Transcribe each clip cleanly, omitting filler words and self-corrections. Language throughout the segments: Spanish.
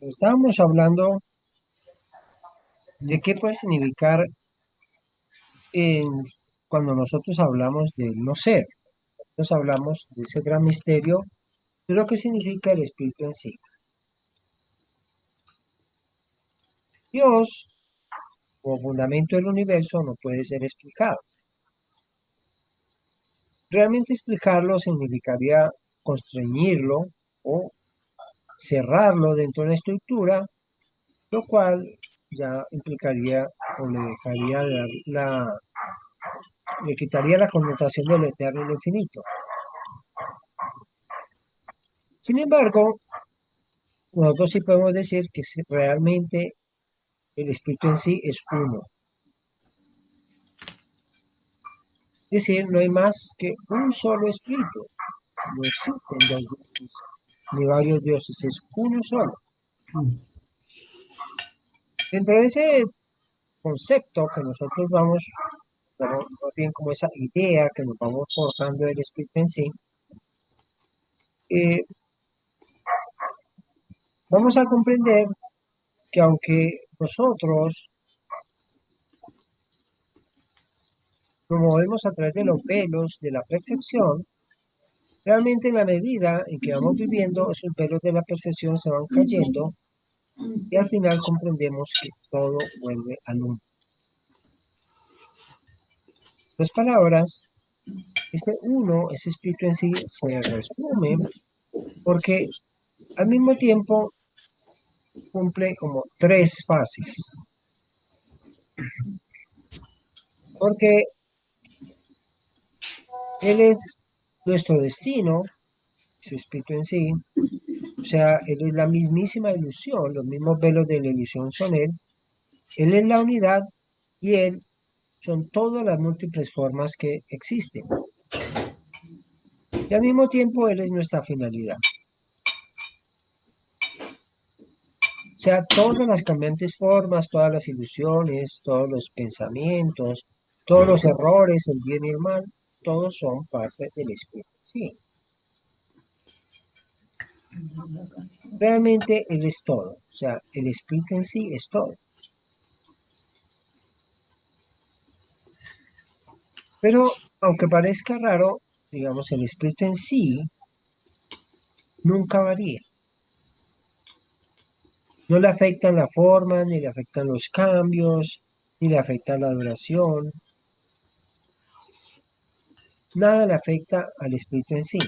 Estábamos hablando de qué puede significar en- cuando nosotros hablamos del no ser. Nos hablamos de ese gran misterio, de lo que significa el espíritu en sí. Dios, como fundamento del universo, no puede ser explicado. Realmente explicarlo significaría constreñirlo o cerrarlo dentro de una estructura, lo cual ya implicaría o le quitaría la connotación del eterno y el infinito. Sin embargo, nosotros sí podemos decir que realmente el espíritu en sí es uno. Es decir, no hay más que un solo espíritu. No existen dos dioses, ni varios dioses, es uno solo. Dentro de ese concepto que nosotros más bien como esa idea que nos vamos forjando del espíritu en sí, eh, vamos a comprender que aunque nosotros nos movemos a través de los velos de la percepción, realmente en la medida en que vamos viviendo, esos velos de la percepción se van cayendo y al final comprendemos que todo vuelve al uno. En otras palabras, ese uno, ese espíritu en sí, se resume porque al mismo tiempo cumple como tres fases. Porque Él es nuestro destino, ese espíritu en sí, o sea, Él es la mismísima ilusión, los mismos velos de la ilusión son Él es la unidad y Él son todas las múltiples formas que existen. Y al mismo tiempo Él es nuestra finalidad. O sea, todas las cambiantes formas, todas las ilusiones, todos los pensamientos, todos los errores, el bien y el mal, todos son parte del espíritu. Sí, realmente Él es todo. O sea, el espíritu en sí es todo. Pero aunque parezca raro, digamos, el espíritu en sí nunca varía. No le afectan la forma, ni le afectan los cambios, ni le afecta la duración. Nada le afecta al espíritu en sí.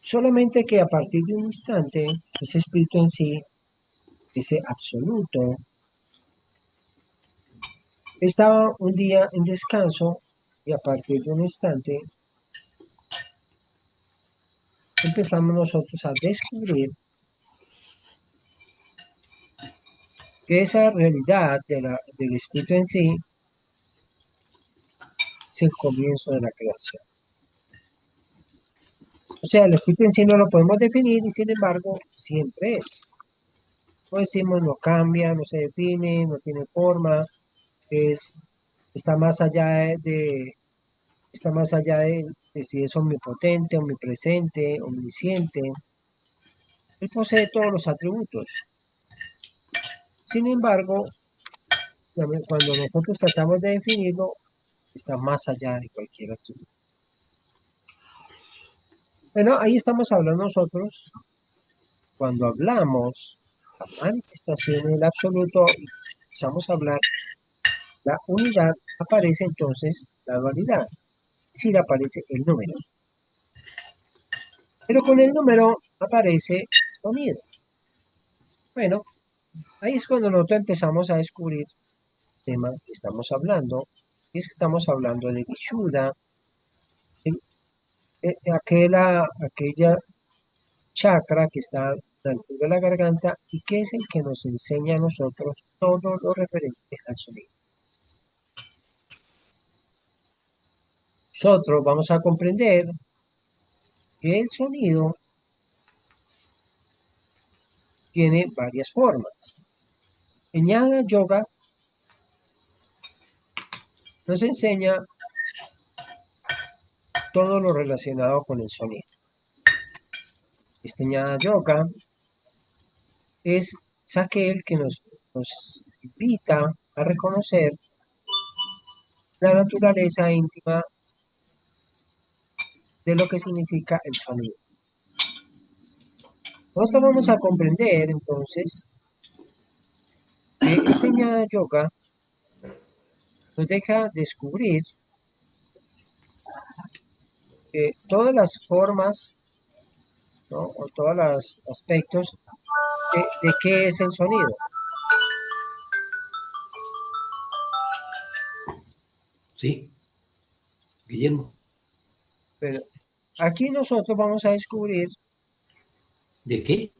Solamente que a partir de un instante, ese espíritu en sí, ese absoluto, estaba un día en descanso y a partir de un instante empezamos nosotros a descubrir que esa realidad del espíritu en sí es el comienzo de la creación. O sea, el espíritu en sí no lo podemos definir y sin embargo siempre es. No decimos no cambia, no se define, no tiene forma, es, está más allá está más allá de si es omnipotente, omnipresente, omnisciente. Él posee todos los atributos. Sin embargo, cuando nosotros tratamos de definirlo, está más allá de cualquier atributo. Bueno, ahí estamos hablando nosotros, cuando hablamos la manifestación del absoluto y empezamos a hablar la unidad, aparece entonces la dualidad, es decir, aparece el número. Pero con el número aparece sonido. Bueno, ahí es cuando nosotros empezamos a descubrir el tema que estamos hablando, y es que estamos hablando de Vishuddha, aquella chakra que está a la altura de la garganta y que es el que nos enseña a nosotros todo lo referente al sonido. Nosotros vamos a comprender que el sonido tiene varias formas. En Jnana Yoga nos enseña todo lo relacionado con el sonido. Este ñada yoga es aquel que nos invita a reconocer la naturaleza íntima de lo que significa el sonido. Nosotros vamos a comprender entonces que ese ñada yoga nos deja descubrir todas las formas, ¿no? O todos los aspectos de qué es el sonido. Sí, Guillermo. Pero aquí nosotros vamos a descubrir ¿De qué?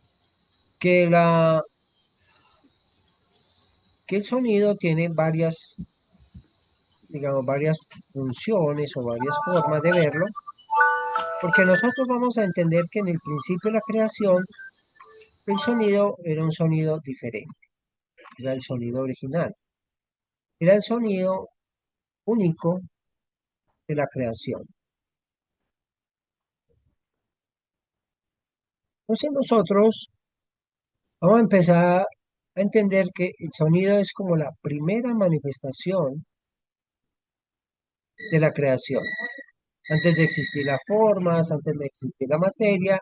que, que el sonido tiene varias, digamos, varias funciones o varias formas de verlo, porque nosotros vamos a entender que en el principio de la creación el sonido era un sonido diferente, era el sonido original, era el sonido único de la creación. Entonces nosotros vamos a empezar a entender que el sonido es como la primera manifestación de la creación. Antes de existir las formas, antes de existir la materia,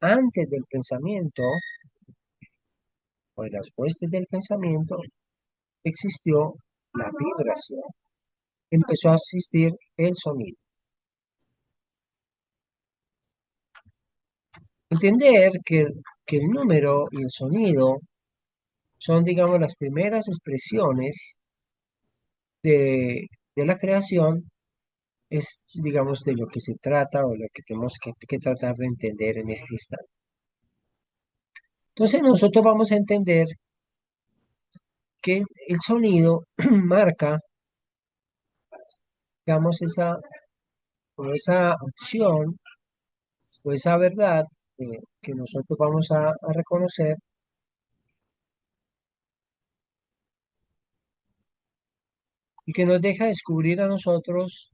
antes del pensamiento o de las huestes del pensamiento, existió la vibración. Empezó a existir el sonido. Entender que el número y el sonido son, digamos, las primeras expresiones de la creación es, digamos, de lo que se trata o lo que tenemos que tratar de entender en este instante. Entonces nosotros vamos a entender que el sonido marca, digamos, esa acción o esa verdad que nosotros vamos a reconocer y que nos deja descubrir a nosotros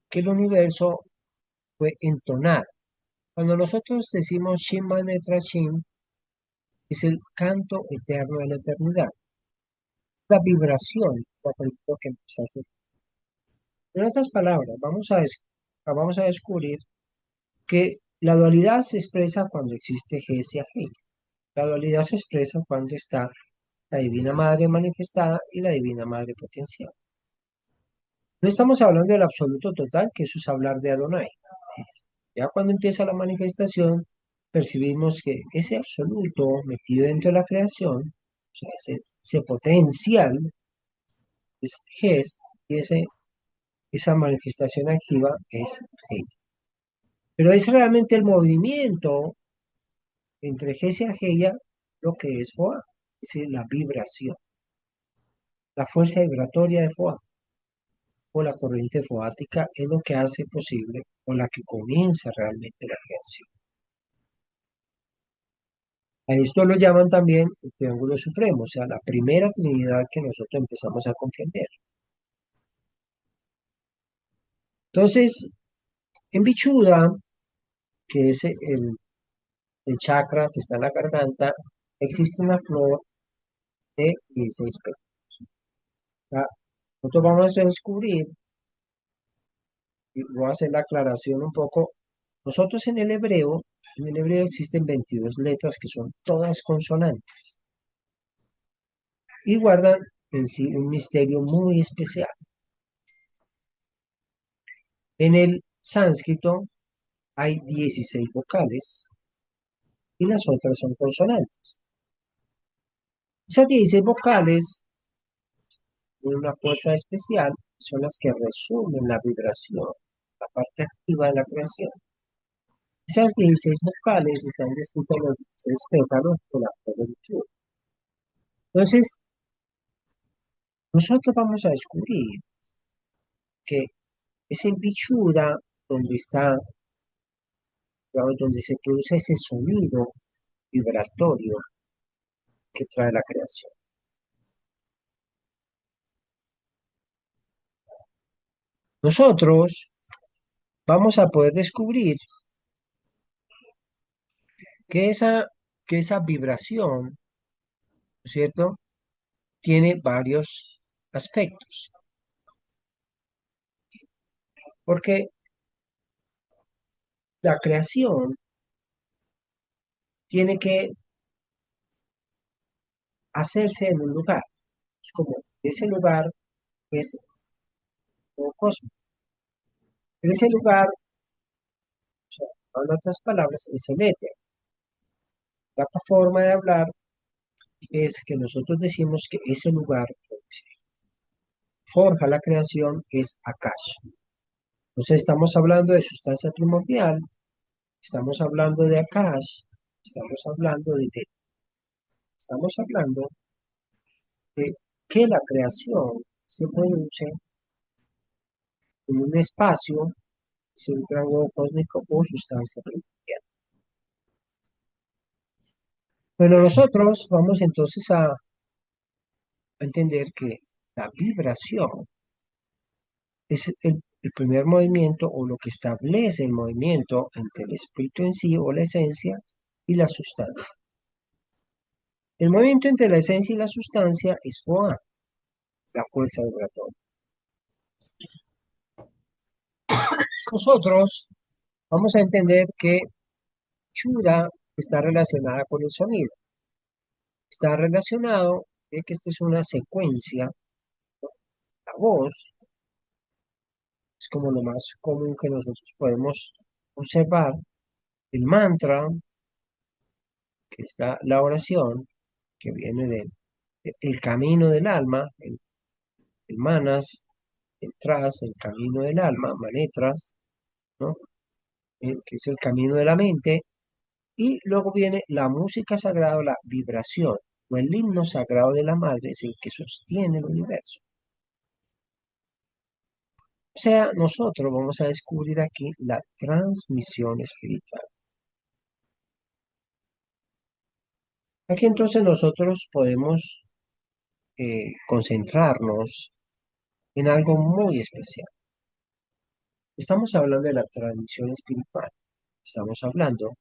que el universo fue entonado. Cuando nosotros decimos Shin Manetra Shin, es el canto eterno de la eternidad, la vibración que empezó a surgir. En otras palabras, vamos a descubrir que la dualidad se expresa cuando existe Gesia Hei. La dualidad se expresa cuando está la Divina Madre manifestada y la Divina Madre potencial. No estamos hablando del absoluto total, que eso es hablar de Adonai. Ya cuando empieza la manifestación, percibimos que ese absoluto metido dentro de la creación, o sea, ese potencial, es Ges, y esa manifestación activa es Hei. Pero es realmente el movimiento entre Ges y Heia lo que es Foa, es decir, la vibración, la fuerza vibratoria de Foa o la corriente foática es lo que hace posible o la que comienza realmente la creación. A esto lo llaman también el triángulo supremo, o sea, la primera trinidad que nosotros empezamos a comprender. Entonces, en Bichuda, que es el chakra que está en la garganta, existe una flor de 16 pétalos. ¿Ya? Nosotros vamos a descubrir, y voy a hacer la aclaración un poco, nosotros en el hebreo existen 22 letras que son todas consonantes y guardan en sí un misterio muy especial. En el sánscrito hay 16 vocales y las otras son consonantes. Esas 16 vocales, de una fuerza especial, son las que resumen la vibración, la parte activa de la creación. Esas 16 vocales están descritas en los 16 pétalos de la flor de Bichur. Entonces, nosotros vamos a descubrir que es en Bichura donde está, digamos, donde se produce ese sonido vibratorio que trae la creación. nosotros vamos a poder descubrir que esa vibración, ¿no es cierto?, tiene varios aspectos. Porque la creación tiene que hacerse en un lugar. Es como ese lugar es un cosmos. En ese lugar, o sea, en otras palabras, es el éter. La forma de hablar es que nosotros decimos que ese lugar donde se forja la creación es Akash. Entonces estamos hablando de sustancia primordial, estamos hablando de Akash, estamos hablando estamos hablando de que la creación se produce en un espacio sin rango cósmico o sustancia primordial. Bueno, nosotros vamos entonces a entender que la vibración es el primer movimiento o lo que establece el movimiento entre el espíritu en sí o la esencia y la sustancia. El movimiento entre la esencia y la sustancia es Foa, la fuerza vibratoria. Nosotros vamos a entender que Chura está relacionada con el sonido. Está relacionado de que esta es una secuencia, ¿no? La voz es como lo más común que nosotros podemos observar. El mantra, que es la oración, que viene del camino del alma, el manas, el tras, el camino del alma, manetras, ¿no? Que es el camino de la mente, y luego viene la música sagrada, o la vibración, o el himno sagrado de la madre, es el que sostiene el universo. O sea, nosotros vamos a descubrir aquí la transmisión espiritual. Aquí entonces nosotros podemos concentrarnos en algo muy especial. Estamos hablando de la transmisión espiritual. Estamos hablando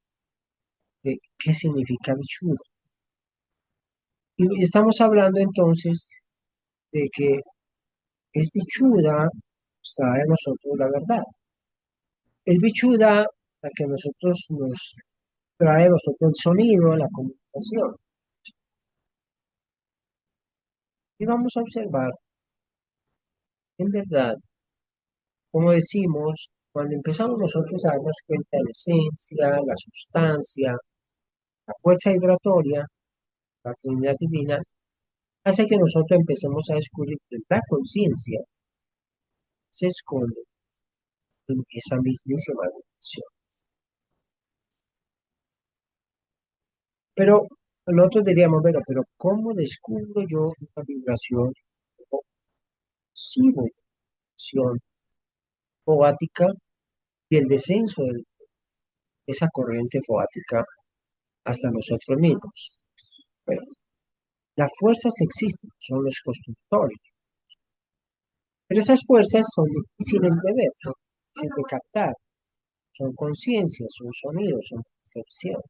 de qué significa Vichuda. Y estamos hablando entonces de que es Vichuda nos trae a nosotros la verdad. Es Vichuda la que nosotros nos trae a nosotros el sonido, la comunicación. Y vamos a observar, en verdad, como decimos, cuando empezamos nosotros a darnos cuenta de la esencia, la sustancia, la fuerza vibratoria, la Trinidad Divina, hace que nosotros empecemos a descubrir que la conciencia se esconde en esa mismísima dimensión. Pero nosotros diríamos, bueno, pero ¿cómo descubro yo una vibración o sigo vibración poática y el descenso de esa corriente poática hasta nosotros mismos? Bueno, las fuerzas existen, son los constructores, pero esas fuerzas son difíciles de ver, son difíciles de captar, son conciencias, son sonidos, son percepción.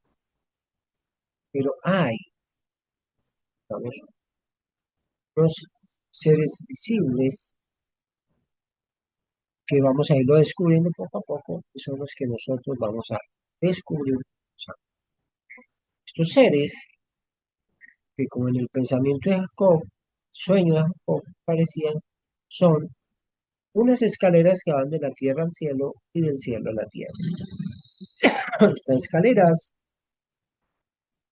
Pero hay, vamos, unos seres visibles que vamos a irlo descubriendo poco a poco, y son los que nosotros vamos a descubrir. O sea, estos seres, que como en el pensamiento de Jacob, sueño de Jacob, parecían, son unas escaleras que van de la tierra al cielo y del cielo a la tierra. Estas escaleras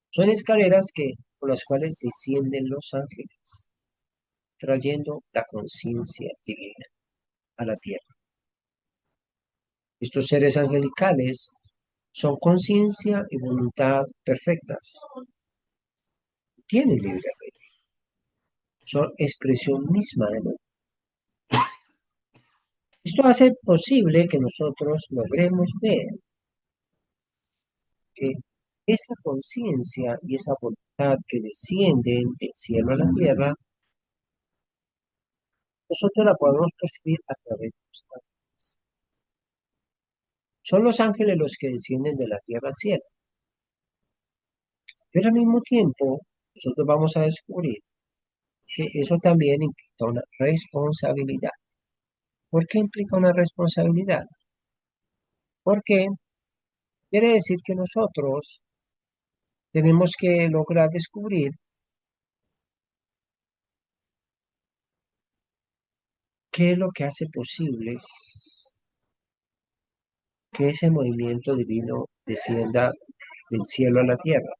son escaleras por las cuales descienden los ángeles, trayendo la conciencia divina a la tierra. Estos seres angelicales son conciencia y voluntad perfectas. Tienen libre albedrío. Son expresión misma de Dios. Esto hace posible que nosotros logremos ver que esa conciencia y esa voluntad que descienden del cielo a la tierra nosotros la podemos percibir a través de los ángeles. Son los ángeles los que descienden de la tierra al cielo. Pero al mismo tiempo, nosotros vamos a descubrir que eso también implica una responsabilidad. ¿Por qué implica una responsabilidad? Porque quiere decir que nosotros tenemos que lograr descubrir qué es lo que hace posible que ese movimiento divino descienda del cielo a la tierra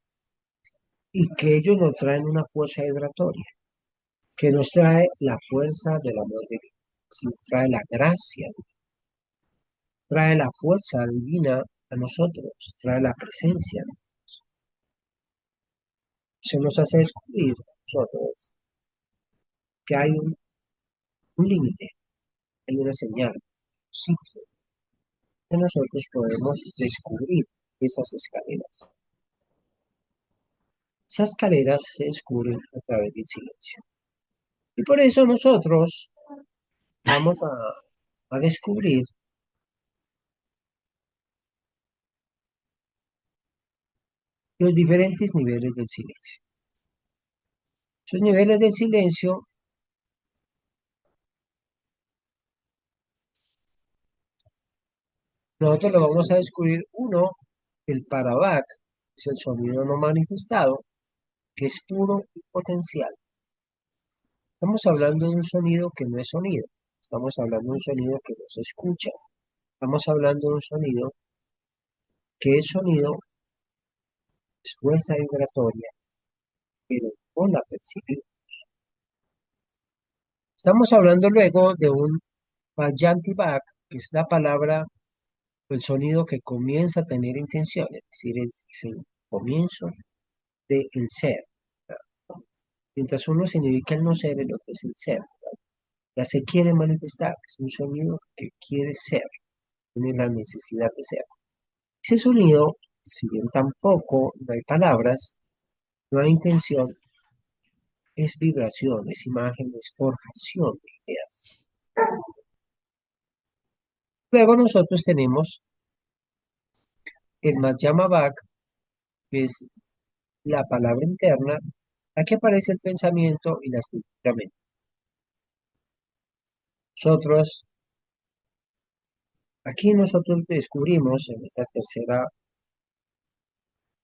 y que ellos nos traen una fuerza vibratoria, que nos trae la fuerza del amor divino, sí, trae la gracia, trae la fuerza divina a nosotros, trae la presencia. Eso nos hace descubrir a nosotros que hay un límite, hay una señal, un sitio que nosotros podemos descubrir esas escaleras. Esas escaleras se descubren a través del silencio. Y por eso nosotros vamos a descubrir los diferentes niveles del silencio. Esos niveles del silencio, nosotros lo vamos a descubrir uno, el parabac, es el sonido no manifestado, que es puro y potencial. Estamos hablando de un sonido que no es sonido, estamos hablando de un sonido que no se escucha, estamos hablando de un sonido que es sonido, es fuerza vibratoria, pero no la percibimos. Estamos hablando luego de un Vajantibak, que es la palabra, el sonido que comienza a tener intención, es decir, es el comienzo del ser. Mientras uno significa el no ser, el otro es el ser. Ya se quiere manifestar, es un sonido que quiere ser, tiene la necesidad de ser. Ese sonido, si bien tampoco no hay palabras, no hay intención, es vibración, es imagen, es forjación de ideas. Luego nosotros tenemos el Madhyamabhak, que es la palabra interna. Aquí aparece el pensamiento y la estructura mental. Nosotros, aquí nosotros descubrimos en esta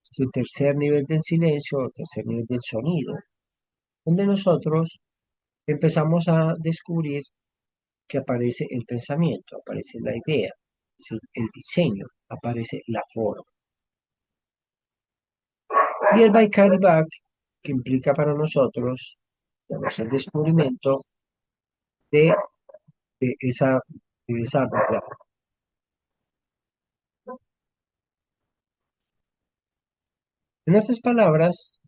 este tercer nivel del silencio, o tercer nivel del sonido, donde nosotros empezamos a descubrir que aparece el pensamiento, aparece la idea, el diseño, aparece la forma. Y el Vaikari Bhak, que implica para nosotros, digamos, el descubrimiento de, de esa, de esa verdad. En otras palabras,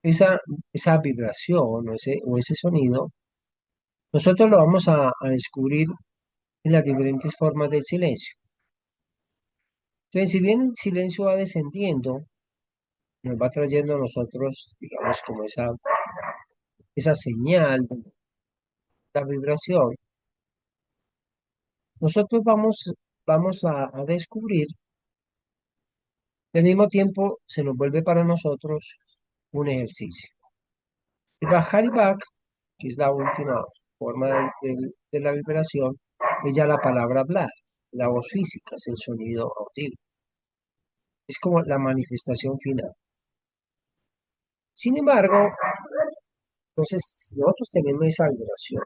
esa, esa vibración o ese sonido, nosotros lo vamos a descubrir en las diferentes formas del silencio. Entonces, si bien el silencio va descendiendo, nos va trayendo a nosotros, digamos, como esa señal de la vibración, nosotros vamos a descubrir, al mismo tiempo se nos vuelve para nosotros un ejercicio. El Bahari Bak, que es la última forma de la vibración, es ya la palabra hablada, la voz física, es el sonido auditivo. Es como la manifestación final. Sin embargo, entonces nosotros tenemos esa vibración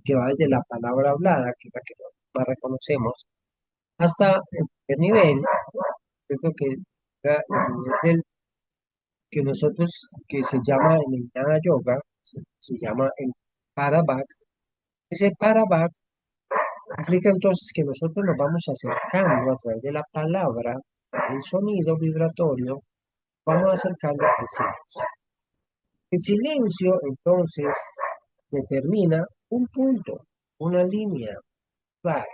que va desde la palabra hablada, que es la que más reconocemos, hasta el primer nivel, yo creo que era el nivel que nosotros, que se llama en el Jnana Yoga, se llama el Parabhat. Ese Parabhat implica entonces que nosotros nos vamos acercando a través de la palabra, el sonido vibratorio, vamos acercando al silencio. El silencio entonces determina un punto, una línea clara,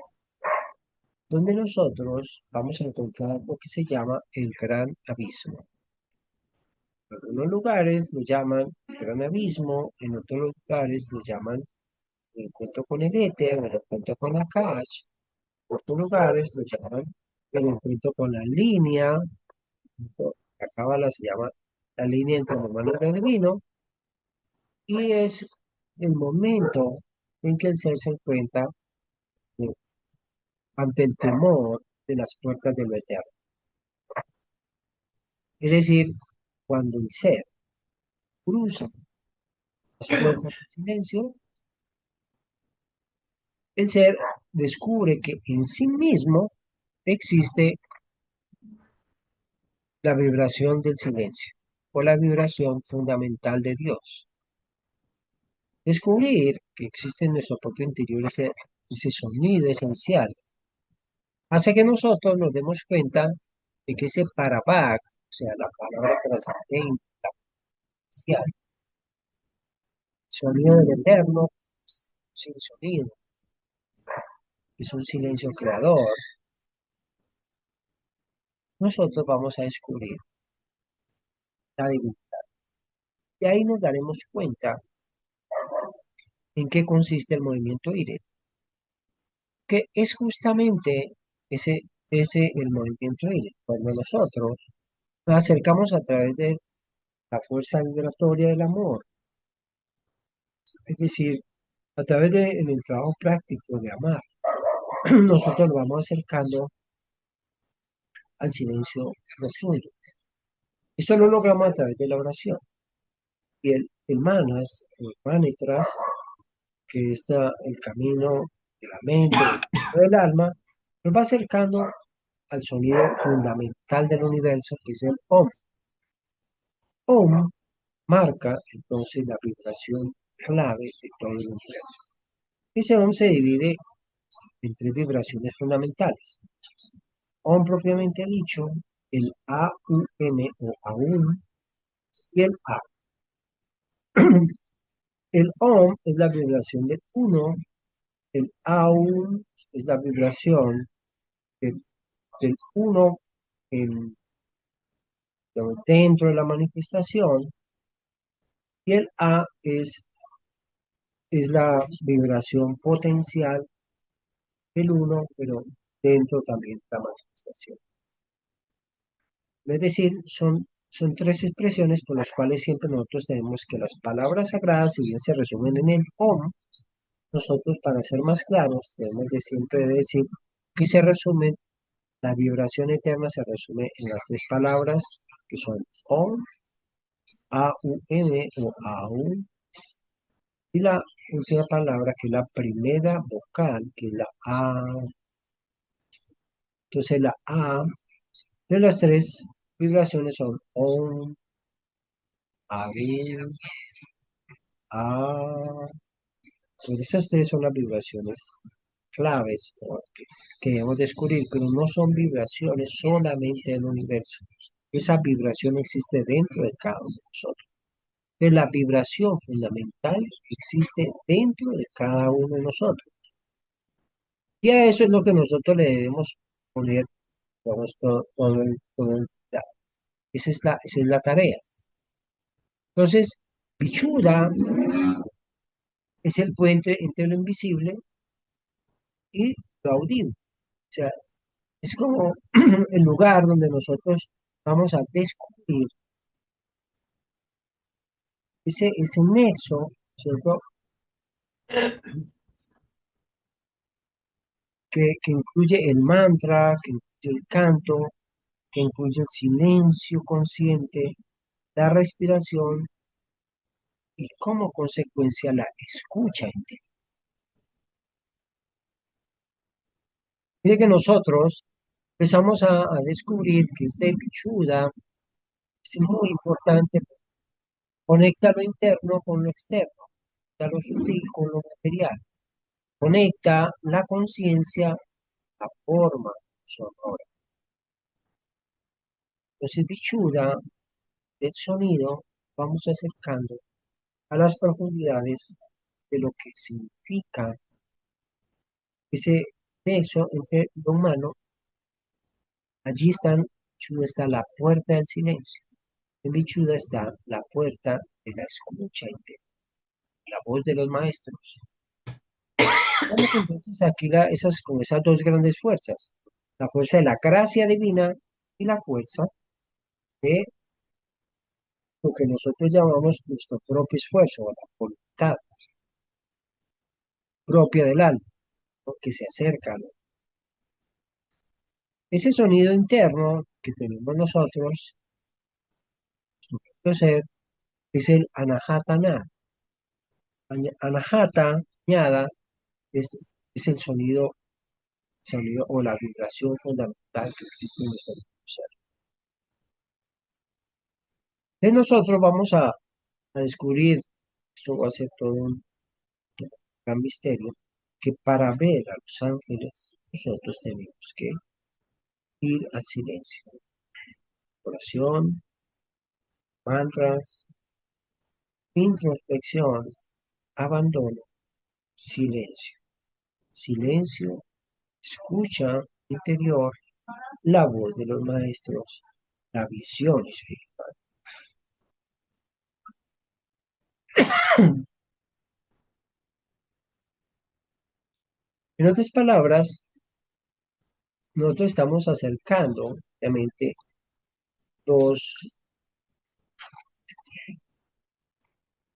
donde nosotros vamos a encontrar lo que se llama el gran abismo. En algunos lugares lo llaman gran abismo, en otros lugares lo llaman el encuentro con el éter, el encuentro con la cash, en otros lugares lo llaman el encuentro con la línea, la cábala se llama la línea entre lo humano y lo divino, y es el momento en que el ser se encuentra eh, ante el temor de las puertas de lo eterno. Es decir, cuando el ser cruza las puertas del silencio, el ser descubre que en sí mismo existe la vibración del silencio o la vibración fundamental de Dios. Descubrir que existe en nuestro propio interior ese sonido esencial hace que nosotros nos demos cuenta de que ese parabac, o sea, la palabra trascendente, esencial, sonido del eterno, sin sonido, es un silencio creador, nosotros vamos a descubrir la divinidad. Y ahí nos daremos cuenta en qué consiste el movimiento Iret, que es justamente el movimiento Iret. Cuando nosotros nos acercamos a través de la fuerza vibratoria del amor, es decir, a través del trabajo práctico de amar, nosotros nos vamos acercando al silencio profundo. Esto lo logramos a través de la oración. Y el manas, el manitras, que está el camino de la mente, del alma, nos va acercando al sonido fundamental del universo, que es el Om. Om marca entonces la vibración clave de todo el universo. Ese Om se divide en tres vibraciones fundamentales. Om propiamente dicho, el AUM o AUM y el A. El Om es la vibración del uno, el AUM es la vibración del, del uno en, dentro de la manifestación y el A es la vibración potencial del uno, pero dentro también de la manifestación. Es decir, son tres expresiones por las cuales siempre nosotros tenemos que las palabras sagradas, si bien se resumen en el Om, nosotros para ser más claros debemos de siempre decir que se resumen, la vibración eterna se resume en las tres palabras que son Om, AUM o AU, y la última palabra que es la primera vocal, que es la A. Entonces la A de las tres vibraciones son Om, AU, A. Pues esas tres son las vibraciones claves que debemos descubrir, pero no son vibraciones solamente del universo. Esa vibración existe dentro de cada uno de nosotros. Entonces, la vibración fundamental existe dentro de cada uno de nosotros. Y a eso es lo que nosotros le debemos poner esa es la tarea. Entonces, Pichuda es el puente entre lo invisible y lo audible. O sea, es como el lugar donde nosotros vamos a descubrir ese nexo, ¿cierto? Que incluye el mantra, que incluye el canto, que incluye el silencio consciente, la respiración y como consecuencia la escucha interior. Mire que nosotros empezamos a descubrir que este Pichuda es muy importante, conecta lo interno con lo externo, conecta lo sutil con lo material, conecta la conciencia a forma sonora. Entonces, Pichuda del sonido, vamos acercando a las profundidades de lo que significa ese nexo entre lo humano. Allí está la puerta del silencio. En Vichuda está la puerta de la escucha interior, la voz de los maestros. Vamos entonces aquí con esas dos grandes fuerzas, la fuerza de la gracia divina y la fuerza de lo que nosotros llamamos nuestro propio esfuerzo, o la voluntad propia del alma, ¿no? Que se acerca, ¿no? Ese sonido interno que tenemos nosotros, nuestro propio ser, es el anahata nada. Anahata, ñada, es, es el sonido o la vibración fundamental que existe en nuestro ser. De nosotros vamos a descubrir, esto va a ser todo un gran misterio, que para ver a los ángeles nosotros tenemos que ir al silencio, oración, mantras, introspección, abandono, silencio, silencio, escucha interior, la voz de los maestros, la visión espiritual. En otras palabras, nosotros estamos acercando, obviamente, dos,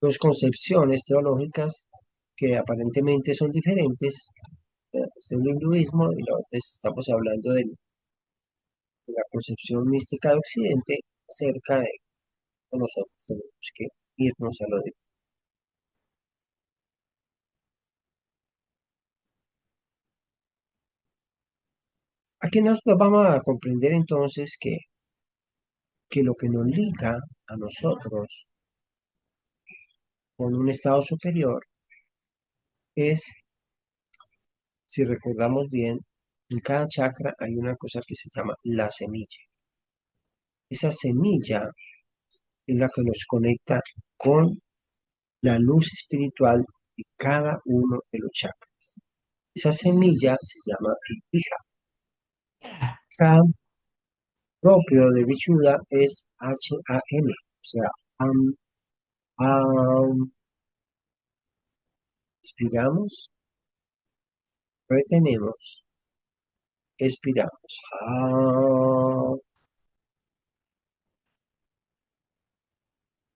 dos concepciones teológicas que aparentemente son diferentes. Es el hinduismo y la otra estamos hablando de la concepción mística de Occidente acerca de que nosotros tenemos que irnos a lo de. Aquí nosotros vamos a comprender entonces que lo que nos liga a nosotros con un estado superior es, si recordamos bien, en cada chakra hay una cosa que se llama la semilla. Esa semilla es la que nos conecta con la luz espiritual de cada uno de los chakras. Esa semilla se llama el pija. Cada propio de Vichuda es H-A-M, o sea, am, inspiramos, retenemos, expiramos.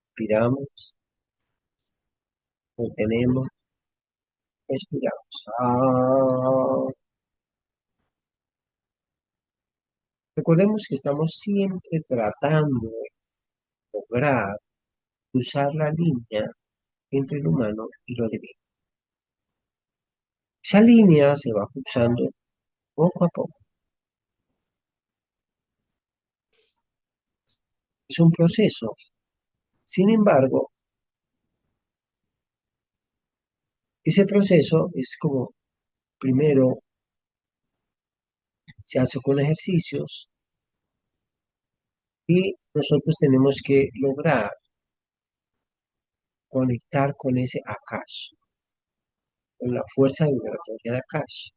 Inspiramos, retenemos, expiramos. Recordemos que estamos siempre tratando de lograr cruzar la línea entre lo humano y lo divino. Esa línea se va cruzando poco a poco. Es un proceso. Sin embargo, ese proceso es como, primero, se hace con ejercicios y nosotros tenemos que lograr conectar con ese Akash, con la fuerza vibratoria de Akash,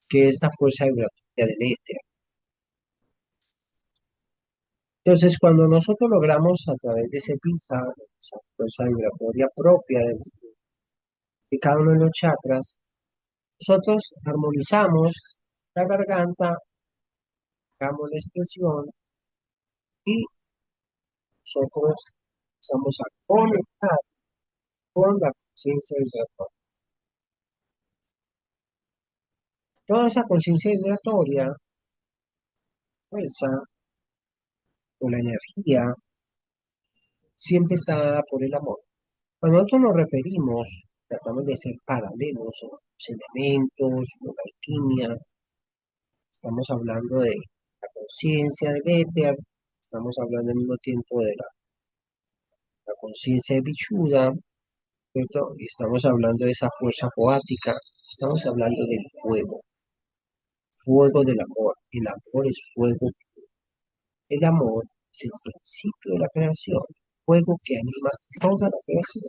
que es la fuerza vibratoria del éter. Entonces, cuando nosotros logramos a través de ese pija, esa fuerza vibratoria propia de cada uno de los chakras, nosotros armonizamos la garganta, damos la expresión y nosotros empezamos a conectar con la conciencia vibratoria. Toda esa conciencia vibratoria, fuerza o la energía, siempre está dada por el amor. Cuando nosotros nos referimos, tratamos de ser paralelos a los elementos, a la alquimia, estamos hablando de la conciencia del éter, estamos hablando al mismo tiempo de la conciencia de Vichuda, ¿cierto? Y estamos hablando de esa fuerza poática, estamos hablando del fuego, fuego del amor. El amor es fuego. El amor es el principio de la creación, fuego que anima toda la creación.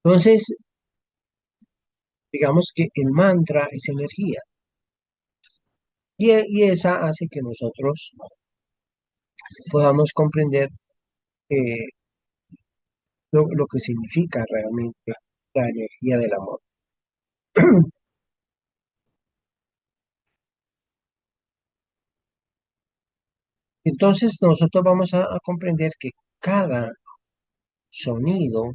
Entonces, digamos que el mantra es energía. Y esa hace que nosotros podamos comprender eh, lo que significa realmente la energía del amor. Entonces nosotros vamos a comprender que cada sonido,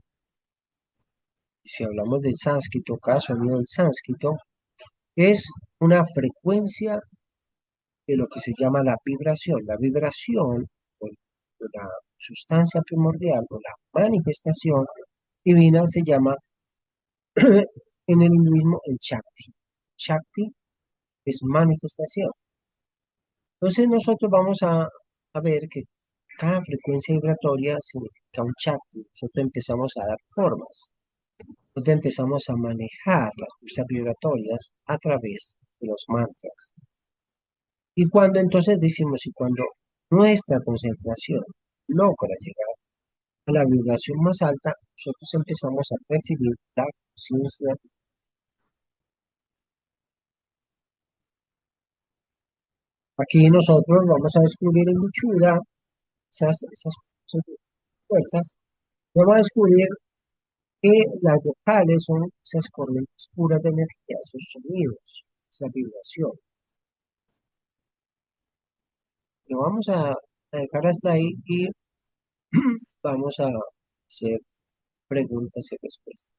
si hablamos del sánscrito, cada sonido del sánscrito es una frecuencia de lo que se llama la vibración. La vibración, o la sustancia primordial, o la manifestación divina se llama en el hinduismo el Shakti. Shakti es manifestación. Entonces nosotros vamos a ver que cada frecuencia vibratoria significa un Shakti. Nosotros empezamos a dar formas. Nosotros empezamos a manejar las fuerzas vibratorias a través de los mantras. Y cuando entonces decimos, y cuando nuestra concentración logra llegar a la vibración más alta, nosotros empezamos a percibir la conciencia. Aquí nosotros vamos a descubrir en Michuda esas fuerzas. Vamos a descubrir que las vocales son esas corrientes puras de energía, esos sonidos, esa vibración. Lo vamos a dejar hasta ahí y vamos a hacer preguntas y respuestas.